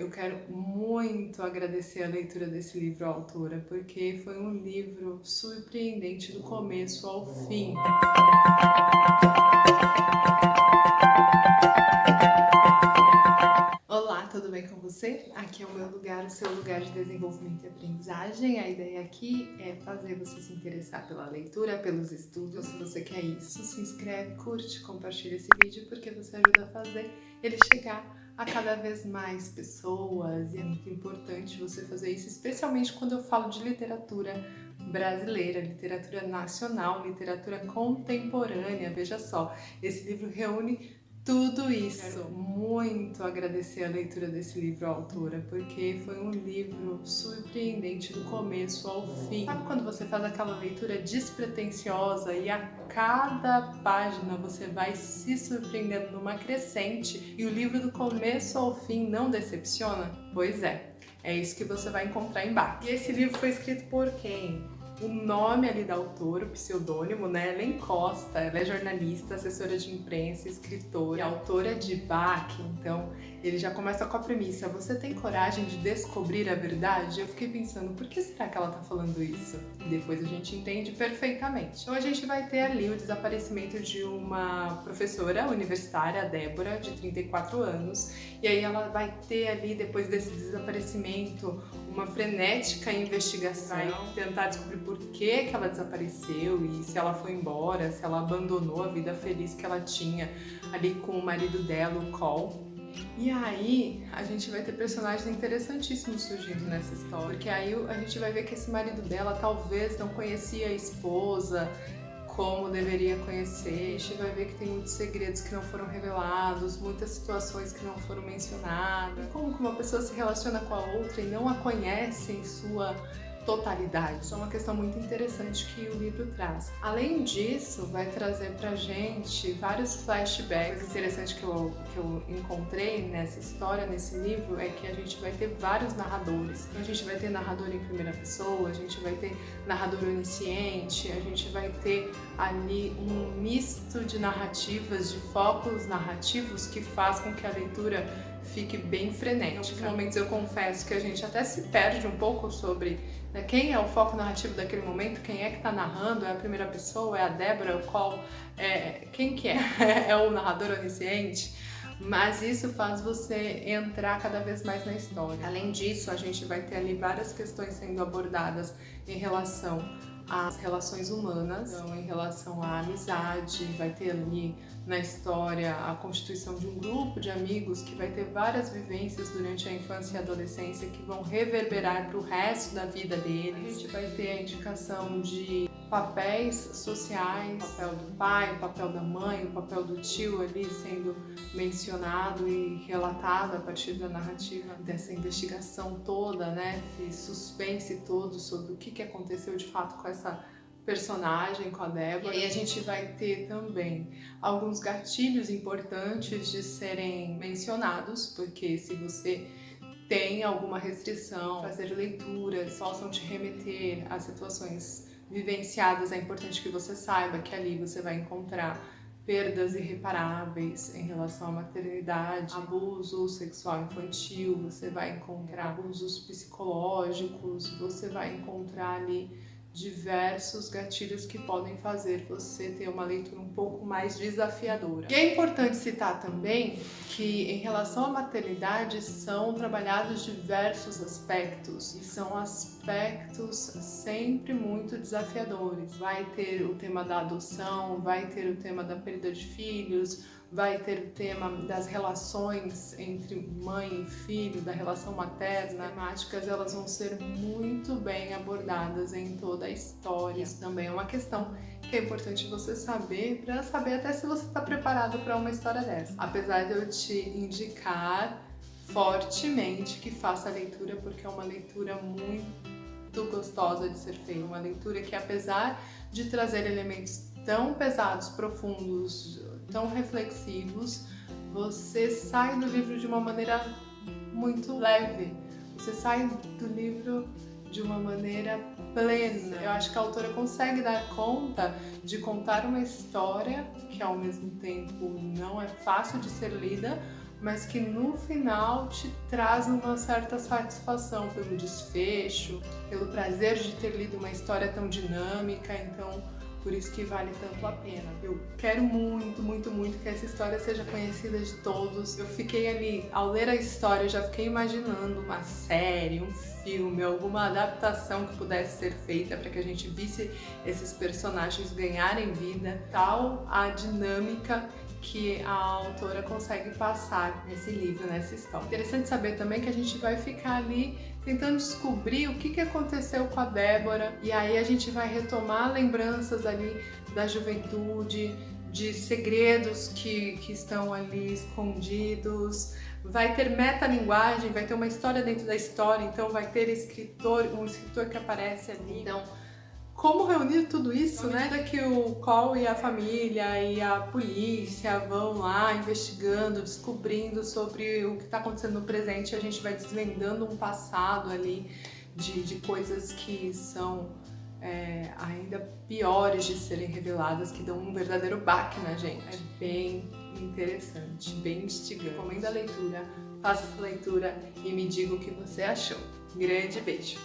Eu quero muito agradecer a leitura desse livro à autora, porque foi um livro surpreendente do começo ao fim. Olá, tudo bem com você? Aqui é o meu lugar, o seu lugar de desenvolvimento e aprendizagem. A ideia aqui é fazer você se interessar pela leitura, pelos estudos. Se você quer isso, se inscreve, curte, compartilha esse vídeo, porque você ajuda a fazer ele chegar a cada vez mais pessoas. E é muito importante você fazer isso, especialmente quando eu falo de literatura brasileira, literatura nacional, literatura contemporânea. Veja só, esse livro reúne tudo isso. Quero muito agradecer a leitura desse livro à autora, porque foi um livro surpreendente do começo ao fim. Sabe quando você faz aquela leitura despretensiosa e a cada página você vai se surpreendendo numa crescente e o livro do começo ao fim não decepciona? Pois é isso que você vai encontrar embaixo. E esse livro foi escrito por quem? O nome ali da autora, o pseudônimo, né? Ellen Costa, ela é jornalista, assessora de imprensa, escritora e autora de Bach. Então, ele já começa com a premissa: você tem coragem de descobrir a verdade? Eu fiquei pensando, por que será que ela tá falando isso? E depois a gente entende perfeitamente. Então, a gente vai ter ali o desaparecimento de uma professora universitária, a Débora, de 34 anos. E aí ela vai ter ali, depois desse desaparecimento, uma frenética investigação, vai tentar descobrir por que ela desapareceu e se ela foi embora, se ela abandonou a vida feliz que ela tinha ali com o marido dela, o Cole. E aí a gente vai ter personagens interessantíssimos surgindo nessa história, porque aí a gente vai ver que esse marido dela talvez não conhecia a esposa como deveria conhecer. A gente vai ver que tem muitos segredos que não foram revelados, muitas situações que não foram mencionadas. Como que uma pessoa se relaciona com a outra e não a conhece em sua totalidade. Isso é uma questão muito interessante que o livro traz. Além disso, vai trazer pra gente vários flashbacks. O interessante que eu encontrei nessa história, nesse livro, é que a gente vai ter vários narradores. Então, a gente vai ter narrador em primeira pessoa, a gente vai ter narrador onisciente, a gente vai ter ali um misto de narrativas, de focos narrativos que faz com que a leitura fique bem frenética. Em alguns momentos eu confesso que a gente até se perde um pouco sobre quem é o foco narrativo daquele momento, quem é que está narrando, é a primeira pessoa, é a Débora, é o Cole, quem que é? É o narrador onisciente? Mas isso faz você entrar cada vez mais na história. Além disso, a gente vai ter ali várias questões sendo abordadas em relação às relações humanas, então, em relação à amizade, vai ter ali na história a constituição de um grupo de amigos que vai ter várias vivências durante a infância e adolescência que vão reverberar para o resto da vida deles. A gente vai ter a indicação de papéis sociais, o papel do pai, o papel da mãe, o papel do tio ali sendo mencionado e relatado a partir da narrativa dessa investigação toda, né? Esse suspense todo sobre o que aconteceu de fato com essa personagem, com a Débora. E aí a gente vai ter também alguns gatilhos importantes de serem mencionados, porque se você tem alguma restrição, fazer leituras possam te remeter a situações vivenciadas, é importante que você saiba que ali você vai encontrar perdas irreparáveis em relação à maternidade, abuso sexual infantil, você vai encontrar abusos psicológicos, você vai encontrar ali diversos gatilhos que podem fazer você ter uma leitura um pouco mais desafiadora. E é importante citar também que em relação à maternidade são trabalhados diversos aspectos e são aspectos sempre muito desafiadores. Vai ter o tema da adoção, vai ter o tema da perda de filhos, vai ter o tema das relações entre mãe e filho, da relação materna. As temáticas elas vão ser muito bem abordadas em toda a história. Isso também é uma questão que é importante você saber, para saber até se você está preparado para uma história dessa. Apesar de eu te indicar fortemente que faça a leitura, porque é uma leitura muito gostosa de ser feita, uma leitura que, apesar de trazer elementos tão pesados, profundos, tão reflexivos, você sai do livro de uma maneira muito leve, você sai do livro de uma maneira plena. Eu acho que a autora consegue dar conta de contar uma história que ao mesmo tempo não é fácil de ser lida, mas que no final te traz uma certa satisfação pelo desfecho, pelo prazer de ter lido uma história tão dinâmica. Então, por isso que vale tanto a pena. Eu quero muito, muito, muito que essa história seja conhecida de todos. Eu fiquei ali, ao ler a história, eu já fiquei imaginando uma série, um filme, alguma adaptação que pudesse ser feita para que a gente visse esses personagens ganharem vida. Tal a dinâmica que a autora consegue passar nesse livro, nessa história. Interessante saber também que a gente vai ficar ali tentando descobrir o que aconteceu com a Débora, e aí a gente vai retomar lembranças ali da juventude, de segredos que estão ali escondidos. Vai ter metalinguagem, vai ter uma história dentro da história, então vai ter um escritor que aparece ali. Então, como reunir tudo isso, né? À medida que o Cole e a família e a polícia vão lá investigando, descobrindo sobre o que está acontecendo no presente, a gente vai desvendando um passado ali de coisas que são ainda piores de serem reveladas, que dão um verdadeiro baque na gente. É bem interessante, bem instigante. Recomendo a leitura, faça essa leitura e me diga o que você achou. Grande beijo!